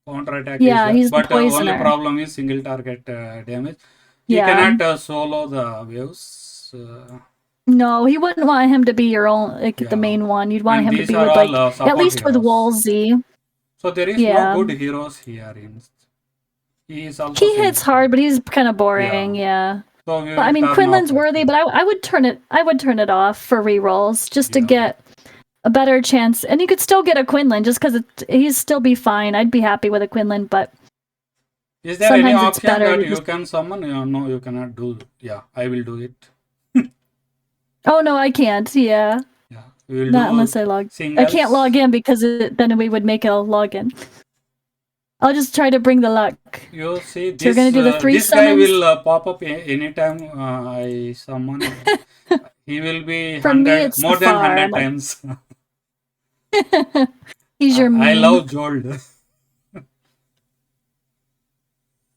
Speaker 1: Counter attack.
Speaker 2: Yeah, he's the poisoner.
Speaker 1: Only problem is single target damage. He cannot solo the waves.
Speaker 2: No, he wouldn't want him to be your own, the main one. You'd want him to be with at least with Woolsey.
Speaker 1: So there is no good heroes here. He is also.
Speaker 2: He hits hard, but he's kind of boring. Yeah. So but, I mean, Quinlan's worthy, but I would turn it off for rerolls just to get a better chance. And you could still get a Quinlan just because he'd still be fine. I'd be happy with a Quinlan, but
Speaker 1: is there any option that you can summon? No, you cannot do. Yeah, I will do it.
Speaker 2: Oh no, I can't. Yeah.
Speaker 1: Yeah, we will
Speaker 2: not unless I log. I can't log in because then we would make a login. I'll just try to bring the luck.
Speaker 1: You see, this,
Speaker 2: you're gonna do the 3
Speaker 1: this
Speaker 2: summons?
Speaker 1: Guy will pop up anytime I summon. He will be more than 100 times.
Speaker 2: He's your meme.
Speaker 1: I love Jold.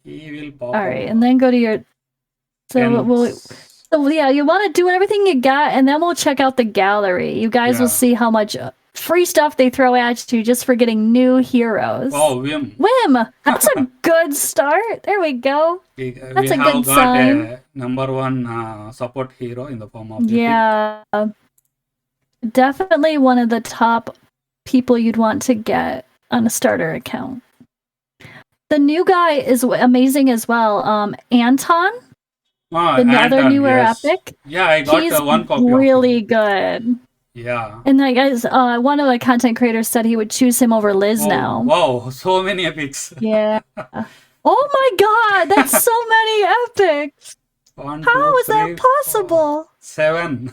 Speaker 1: He will pop
Speaker 2: All right, and then go to your... So yeah, you want to do everything you got, and then we'll check out the gallery. You guys will see how much free stuff they throw at you just for getting new heroes.
Speaker 1: Oh, Vim.
Speaker 2: Wim, that's a good start. There we go.
Speaker 1: We
Speaker 2: That's a
Speaker 1: have
Speaker 2: good
Speaker 1: got
Speaker 2: sign.
Speaker 1: a #1 support hero in the form of Epic.
Speaker 2: Yeah, definitely one of the top people you'd want to get on a starter account. The new guy is amazing as well. Anton, another
Speaker 1: Anton,
Speaker 2: newer
Speaker 1: yes.
Speaker 2: epic.
Speaker 1: Yeah, I got
Speaker 2: He's
Speaker 1: one copy
Speaker 2: really
Speaker 1: of him.
Speaker 2: good.
Speaker 1: Yeah.
Speaker 2: And that guy's one of the content creators said he would choose him over Liz
Speaker 1: Oh,
Speaker 2: now.
Speaker 1: wow, so many epics.
Speaker 2: Yeah. Oh my god, that's so many epics.
Speaker 1: One,
Speaker 2: How
Speaker 1: two,
Speaker 2: is that
Speaker 1: three, four,
Speaker 2: possible?
Speaker 1: 7.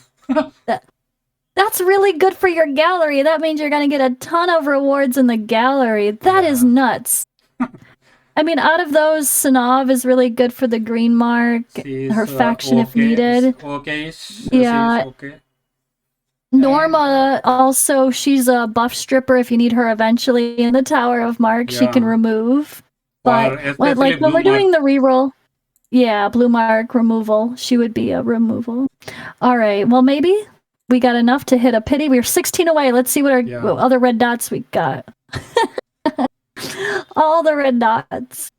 Speaker 2: That's really good for your gallery. That means you're going to get a ton of rewards in the gallery. That is
Speaker 1: Yeah.
Speaker 2: nuts. I mean, out of those, Sanav is really good for the green mark,
Speaker 1: She's,
Speaker 2: her faction if
Speaker 1: okay.
Speaker 2: needed.
Speaker 1: Okay-ish.
Speaker 2: Yeah.
Speaker 1: She's okay.
Speaker 2: Norma, also, she's a buff stripper if you need her eventually in the Tower of Mark. She can
Speaker 1: Yeah.
Speaker 2: remove. But
Speaker 1: especially
Speaker 2: when
Speaker 1: Blue
Speaker 2: we're doing
Speaker 1: Mark.
Speaker 2: the reroll, yeah, blue mark removal, she would be a removal. All right, well, maybe we got enough to hit a pity. We're 16 away. Let's see what
Speaker 1: Yeah.
Speaker 2: what other red dots we got. All the red dots.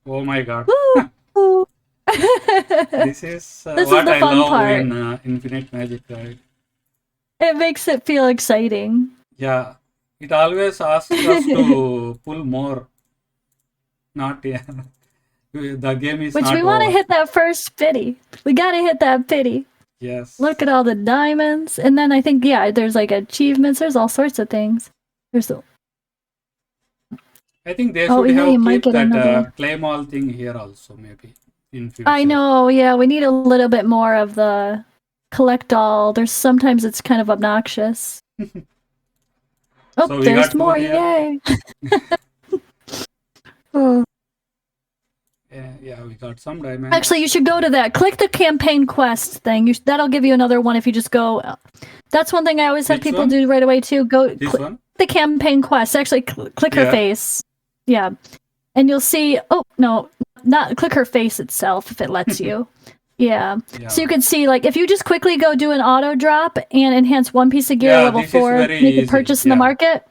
Speaker 1: Oh my god.
Speaker 2: Woo!
Speaker 1: This is
Speaker 2: This is
Speaker 1: what
Speaker 2: the
Speaker 1: I
Speaker 2: fun
Speaker 1: love
Speaker 2: part.
Speaker 1: in Infinite Magic, right?
Speaker 2: It makes it feel exciting.
Speaker 1: Yeah. It always asks us to pull more. Not yeah. The game is
Speaker 2: Which
Speaker 1: not
Speaker 2: we want to
Speaker 1: over.
Speaker 2: hit that first pity. We got to hit that pity.
Speaker 1: Yes.
Speaker 2: Look at all the diamonds. And then I think, yeah, there's like achievements. There's all sorts of things. There's the...
Speaker 1: I think they
Speaker 2: Oh,
Speaker 1: should
Speaker 2: yeah, you
Speaker 1: have
Speaker 2: might
Speaker 1: keep
Speaker 2: get
Speaker 1: that
Speaker 2: another.
Speaker 1: claim all thing here also, maybe in future.
Speaker 2: I know, yeah, we need a little bit more of the collect all. There's sometimes it's kind of obnoxious. Oh,
Speaker 1: So we
Speaker 2: there's
Speaker 1: got two
Speaker 2: more,
Speaker 1: here.
Speaker 2: yay! Oh.
Speaker 1: Yeah, we got some diamonds.
Speaker 2: Actually, you should go to that. Click the campaign quest thing. That'll give you another one if you just go. That's one thing I always have
Speaker 1: Which
Speaker 2: people
Speaker 1: one?
Speaker 2: do right away too. Go
Speaker 1: This
Speaker 2: click
Speaker 1: one?
Speaker 2: the campaign quest. Actually, click her
Speaker 1: Yeah.
Speaker 2: face. Yeah, and you'll see. Oh no, not click her face itself if it lets you. Yeah.
Speaker 1: Yeah.
Speaker 2: So you can see, like, if you just quickly go do an auto drop and enhance one piece of gear
Speaker 1: Yeah,
Speaker 2: level
Speaker 1: this is
Speaker 2: 4,
Speaker 1: very
Speaker 2: make a
Speaker 1: easy,
Speaker 2: purchase in the
Speaker 1: yeah.
Speaker 2: market,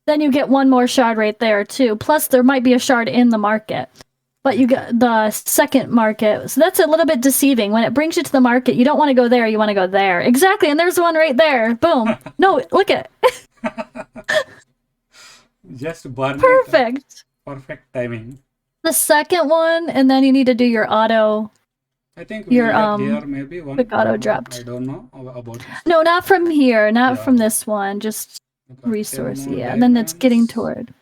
Speaker 2: then you get one more shard right there too. Plus, there might be a shard in the market, but you get the second market. So that's a little bit deceiving. When it brings you to the market, you don't want to go there. You want to go there. Exactly. And there's one right there. Boom. No, look at it.
Speaker 1: Just burn it.
Speaker 2: Perfect.
Speaker 1: Perfect timing.
Speaker 2: The second one, and then you need to do your auto.
Speaker 1: I think we
Speaker 2: Your,
Speaker 1: get here maybe one.
Speaker 2: quick auto dropped.
Speaker 1: I don't know about this.
Speaker 2: No, not from here. Not
Speaker 1: Yeah.
Speaker 2: from this one. Just
Speaker 1: We got 10
Speaker 2: resource.
Speaker 1: more
Speaker 2: Yeah. And then it's getting
Speaker 1: diamonds.
Speaker 2: toward.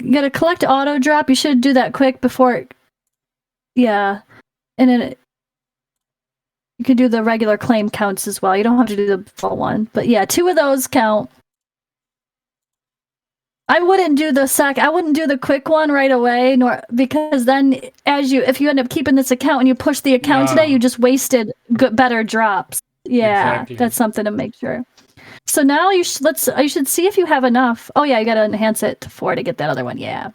Speaker 2: You gotta collect auto drop. You should do that quick before it. Yeah. And then you can do the regular claim counts as well. You don't have to do the full one. But yeah, 2 of those count. I wouldn't do I wouldn't do the quick one right away, nor because then if you end up keeping this account and you push the account today,
Speaker 1: Yeah.
Speaker 2: you just wasted better drops. Yeah,
Speaker 1: Exactly.
Speaker 2: that's something to make sure. So now you should see if you have enough. Oh yeah, you gotta enhance it to 4 to get that other one. Yeah.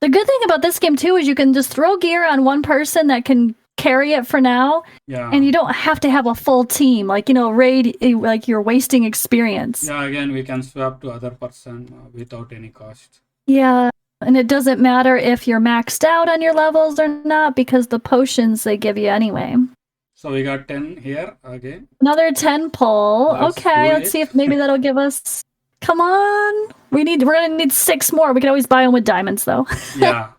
Speaker 2: The good thing about this game too is you can just throw gear on one person that can carry it for now,
Speaker 1: Yeah.
Speaker 2: and you don't have to have a full team. Like, raid, like you're wasting experience.
Speaker 1: Yeah, again, we can swap to other person without any cost.
Speaker 2: Yeah, and it doesn't matter if you're maxed out on your levels or not because the potions they give you anyway.
Speaker 1: So we got 10 here again.
Speaker 2: Another 10 pull.
Speaker 1: Let's
Speaker 2: Okay,
Speaker 1: do
Speaker 2: let's
Speaker 1: it.
Speaker 2: see if maybe that'll give us. Come on, we're gonna need 6 more. We can always buy them with diamonds though,
Speaker 1: Yeah.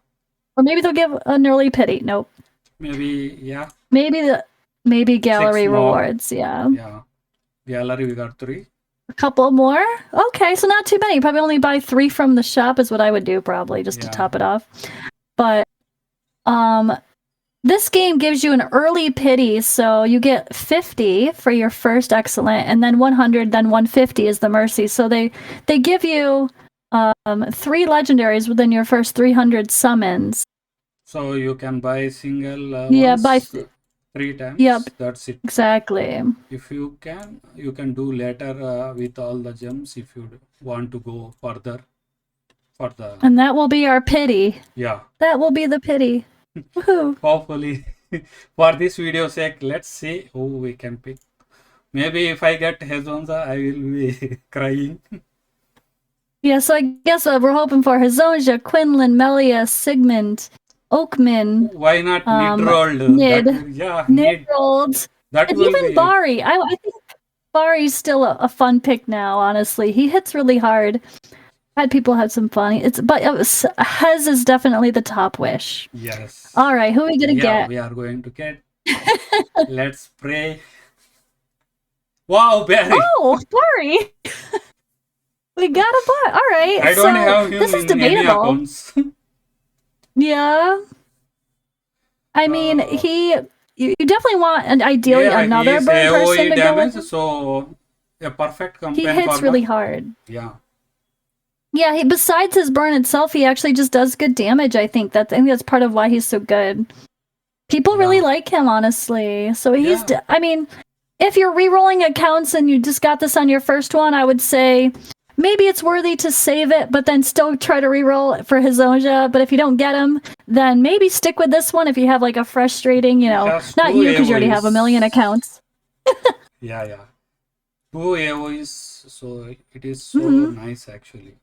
Speaker 2: or maybe they'll give an early pity. Nope.
Speaker 1: Maybe, yeah.
Speaker 2: Maybe gallery
Speaker 1: 6 more.
Speaker 2: rewards. Yeah.
Speaker 1: Yeah. Gallery, we got 3.
Speaker 2: A couple more. Okay, so not too many. Probably only buy 3 from the shop is what I would do probably just to
Speaker 1: Yeah.
Speaker 2: top it off. But this game gives you an early pity, so you get 50 for your first excellent, and then 100, then 150 is the mercy. So they give you 3 legendaries within your first 300 summons.
Speaker 1: So you can buy single
Speaker 2: Yeah,
Speaker 1: once,
Speaker 2: buy
Speaker 1: 3 times.
Speaker 2: Yep.
Speaker 1: That's it.
Speaker 2: Exactly.
Speaker 1: If you can do later with all the gems if you want to go further for the.
Speaker 2: And that will be our pity.
Speaker 1: Yeah.
Speaker 2: That will be the pity. Woohoo.
Speaker 1: Hopefully, for this video sake, let's see who we can pick. Maybe if I get Hezonza, I will be crying.
Speaker 2: Yeah, so I guess we're hoping for Hezonja, Quinlan, Melia, Sigmund, Oakman,
Speaker 1: Why not Nidrolled?
Speaker 2: Nid,
Speaker 1: That will, yeah, Nid.
Speaker 2: Nirold,
Speaker 1: That
Speaker 2: and
Speaker 1: will
Speaker 2: even
Speaker 1: be,
Speaker 2: Bari. I think Bari's still a fun pick now, honestly. He hits really hard. Had people have some fun. But Hez is definitely the top wish.
Speaker 1: yes.
Speaker 2: All right, who are we gonna
Speaker 1: Yeah,
Speaker 2: get?
Speaker 1: we are going to get. Let's pray. Wow, Barry.
Speaker 2: Oh, Bari! We got a bot. All right,
Speaker 1: I don't have him
Speaker 2: this is
Speaker 1: in any
Speaker 2: debatable.
Speaker 1: accounts.
Speaker 2: Yeah, I mean,
Speaker 1: Uh,
Speaker 2: you definitely want ideally
Speaker 1: yeah, he
Speaker 2: another
Speaker 1: is
Speaker 2: burn person
Speaker 1: AOE
Speaker 2: to go with
Speaker 1: damage,
Speaker 2: him.
Speaker 1: so a perfect
Speaker 2: He
Speaker 1: campaign
Speaker 2: hits
Speaker 1: for
Speaker 2: really
Speaker 1: that.
Speaker 2: hard.
Speaker 1: Yeah.
Speaker 2: Yeah, besides his burn itself, he actually just does good damage. I think that's part of why he's so good. People really
Speaker 1: Yeah.
Speaker 2: like him, honestly. So
Speaker 1: Yeah.
Speaker 2: I mean, if you're re-rolling accounts and you just got this on your first one, I would say maybe it's worthy to save it, but then still try to re-roll for Hezonja. But if you don't get him, then maybe stick with this one if you have like a frustrating,
Speaker 1: He has
Speaker 2: not
Speaker 1: two
Speaker 2: you because you already have a million
Speaker 1: AOEs.
Speaker 2: accounts.
Speaker 1: Yeah, yeah. Two AOEs, so it is so
Speaker 2: Mm-hmm.
Speaker 1: nice actually.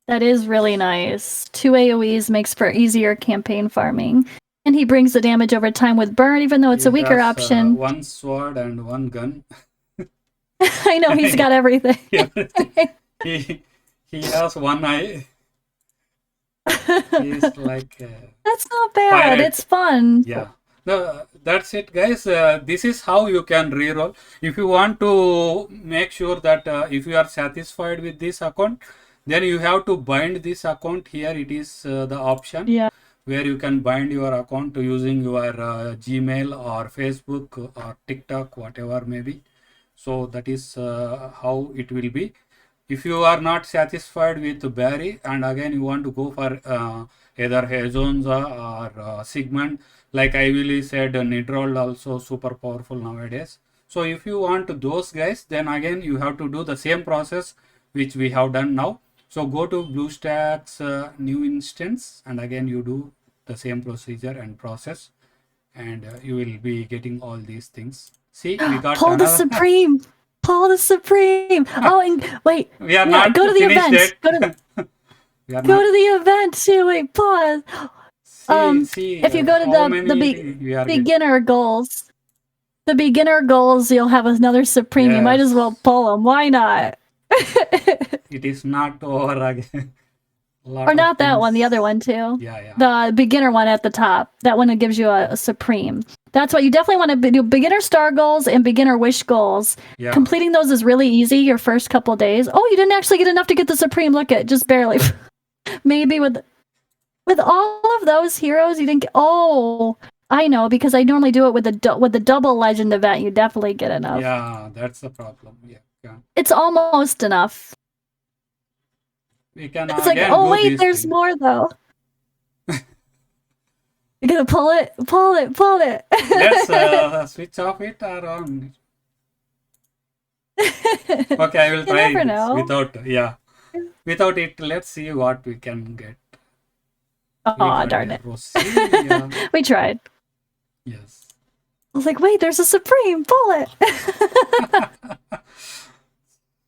Speaker 2: That is really nice. 2 AoEs makes for easier campaign farming. And he brings the damage over time with burn, even though it's
Speaker 1: He
Speaker 2: a weaker
Speaker 1: has
Speaker 2: option.
Speaker 1: one sword and one gun.
Speaker 2: I know he's got everything.
Speaker 1: Everything. He has one eye. He's like
Speaker 2: That's not bad.
Speaker 1: pirate.
Speaker 2: It's fun.
Speaker 1: Yeah. No, that's it, guys. This is how you can reroll. If you want to make sure that if you are satisfied with this account, then you have to bind this account. Here it is the option
Speaker 2: Yeah.
Speaker 1: where you can bind your account to using your Gmail or Facebook or TikTok, whatever maybe. So that is how it will be. If you are not satisfied with Barry and again you want to go for either Hezonza or Sigmund, like Ivylee said, Nidroll also super powerful nowadays. So if you want those guys, then again you have to do the same process which we have done now. So go to BlueStacks new instance and again you do the same procedure and process and you will be getting all these things. See, we got
Speaker 2: Paul the
Speaker 1: another.
Speaker 2: Supreme. Paul the Supreme. Oh, and wait.
Speaker 1: We are
Speaker 2: Yeah,
Speaker 1: not
Speaker 2: go to the
Speaker 1: finished
Speaker 2: event.
Speaker 1: yet. We are
Speaker 2: Go
Speaker 1: not.
Speaker 2: to the event too. Wait, pause.
Speaker 1: See
Speaker 2: If you go to
Speaker 1: how
Speaker 2: the
Speaker 1: many we are getting.
Speaker 2: beginner goals, you'll have another Supreme. You might as well
Speaker 1: Yes,
Speaker 2: pull them. Why not?
Speaker 1: it is not over again. Lot
Speaker 2: Or
Speaker 1: of
Speaker 2: not that one, the
Speaker 1: things.
Speaker 2: other one too.
Speaker 1: Yeah, yeah.
Speaker 2: The beginner one at the top. That one gives you a Supreme. That's what you definitely want to do. Beginner star goals and beginner wish goals.
Speaker 1: Yeah.
Speaker 2: Completing those is really easy your first couple days. Oh, you didn't actually get enough to get the Supreme. Look at just barely. Maybe with all of those heroes, you didn't get. Oh, I know because I normally do it with the double legend event. You definitely get enough.
Speaker 1: Yeah, that's the problem. Yeah, yeah.
Speaker 2: It's almost enough.
Speaker 1: We can
Speaker 2: It's like,
Speaker 1: again
Speaker 2: oh
Speaker 1: do
Speaker 2: wait,
Speaker 1: this
Speaker 2: there's
Speaker 1: thing.
Speaker 2: more though. You're gonna pull it, pull it, pull it.
Speaker 1: Let's switch off it or on. Okay, I will
Speaker 2: You
Speaker 1: try
Speaker 2: never
Speaker 1: this
Speaker 2: know.
Speaker 1: without it. Let's see what we can get.
Speaker 2: Oh, darn it.
Speaker 1: Yeah.
Speaker 2: We tried.
Speaker 1: Yes.
Speaker 2: I was like, wait, there's a Supreme, pull it.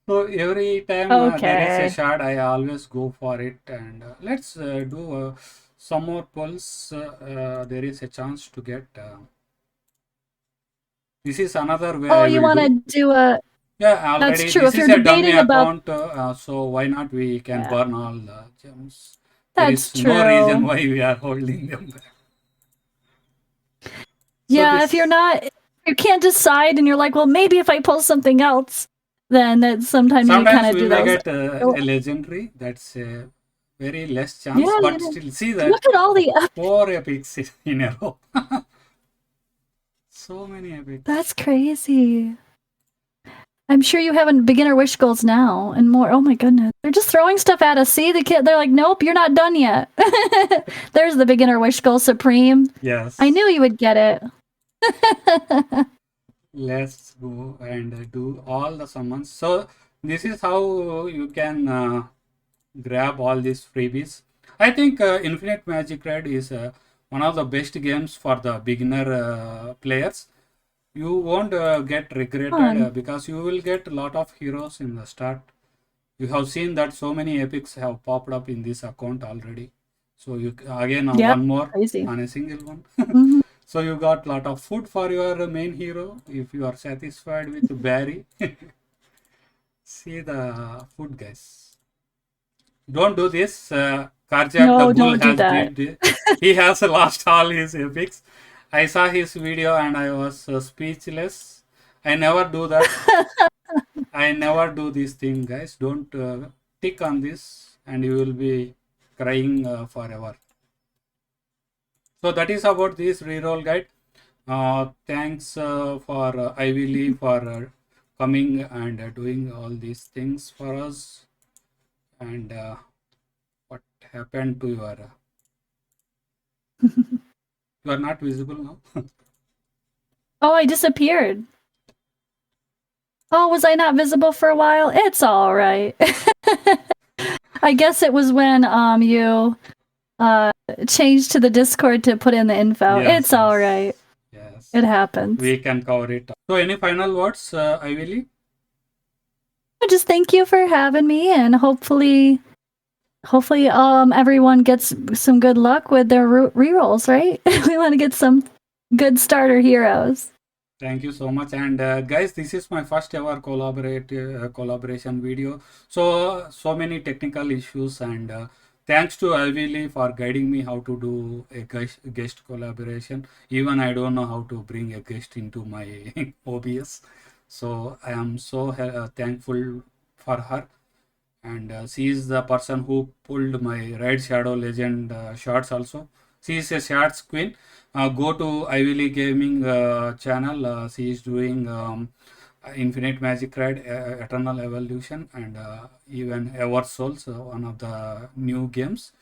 Speaker 1: So every time there is a shard, I always go for it. And let's do some more pulls. There is a chance to get. This is another way.
Speaker 2: Oh,
Speaker 1: I
Speaker 2: you
Speaker 1: will
Speaker 2: want to do a?
Speaker 1: Yeah, already.
Speaker 2: That's true.
Speaker 1: This
Speaker 2: If
Speaker 1: is
Speaker 2: you're
Speaker 1: a dummy
Speaker 2: debating about,
Speaker 1: account, so why not we can
Speaker 2: Yeah.
Speaker 1: burn all the gems? There
Speaker 2: That's
Speaker 1: is no reason
Speaker 2: true.
Speaker 1: why we are holding them back.
Speaker 2: Yeah, if you can't decide and you're like, well, maybe if I pull something else, then that sometimes you kind of
Speaker 1: we
Speaker 2: do
Speaker 1: may
Speaker 2: those.
Speaker 1: get a legendary. That's a very less chance,
Speaker 2: Yeah,
Speaker 1: but still see that
Speaker 2: look at all the
Speaker 1: 4 epics in a row. So many epics.
Speaker 2: That's crazy. I'm sure you have beginner wish goals now and more. Oh my goodness. They're just throwing stuff at us. See, they're like, nope, you're not done yet. There's the beginner wish goal supreme.
Speaker 1: Yes.
Speaker 2: I knew you would get it.
Speaker 1: Let's go and do all the summons. So this is how you can grab all these freebies. I think Infinite Magicraid is one of the best games for the beginner players. You won't get regretted
Speaker 2: Fun.
Speaker 1: because you will get a lot of heroes in the start. You have seen that so many epics have popped up in this account already. So you again
Speaker 2: Yep.
Speaker 1: one more
Speaker 2: Crazy.
Speaker 1: on a single one.
Speaker 2: Mhm.
Speaker 1: So you got lot of food for your main hero if you are satisfied with Barry. See the food, guys. Don't do this. Karjak the
Speaker 2: No,
Speaker 1: bull
Speaker 2: don't do
Speaker 1: has
Speaker 2: that.
Speaker 1: did it. He has lost all his epics. I saw his video and I was speechless. I never do that. I never do this thing, guys. Don't tick on this, and you will be crying forever. So that is about this reroll guide. Thanks for Ivylee for coming and doing all these things for us. And what happened to your? You are not visible now.
Speaker 2: Oh, I disappeared. Oh, was I not visible for a while? It's all right. I guess it was when you changed to the Discord to put in the info.
Speaker 1: Yes,
Speaker 2: It's all
Speaker 1: yes,
Speaker 2: right.
Speaker 1: yes.
Speaker 2: It happens.
Speaker 1: We can cover it. So, any final words, Ivylee?
Speaker 2: Just thank you for having me, and hopefully everyone gets some good luck with their rerolls, right? We want to get some good starter heroes.
Speaker 1: Thank you so much. And guys, this is my first ever collaboration video. So many technical issues, and thanks to Ivylee for guiding me how to do a guest collaboration. Even I don't know how to bring a guest into my OBS. So I am so thankful for her. And she is the person who pulled my Red Shadow Legend shots also. She is a shots queen. Go to Ivylee Gaming channel. She is doing Infinite Magicraid, Eternal Evolution, and even Ever Souls, one of the new games.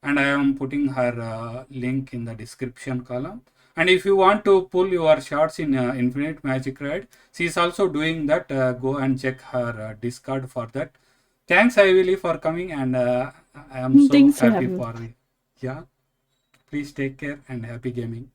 Speaker 1: And I am putting her link in the description column. And if you want to pull your shots in Infinite Magicraid, she is also doing that. Go and check her Discord for that. Thanks, Ivylee, for coming, and I am so
Speaker 2: Thanks for
Speaker 1: happy
Speaker 2: having me.
Speaker 1: for you. Yeah, please take care and happy gaming.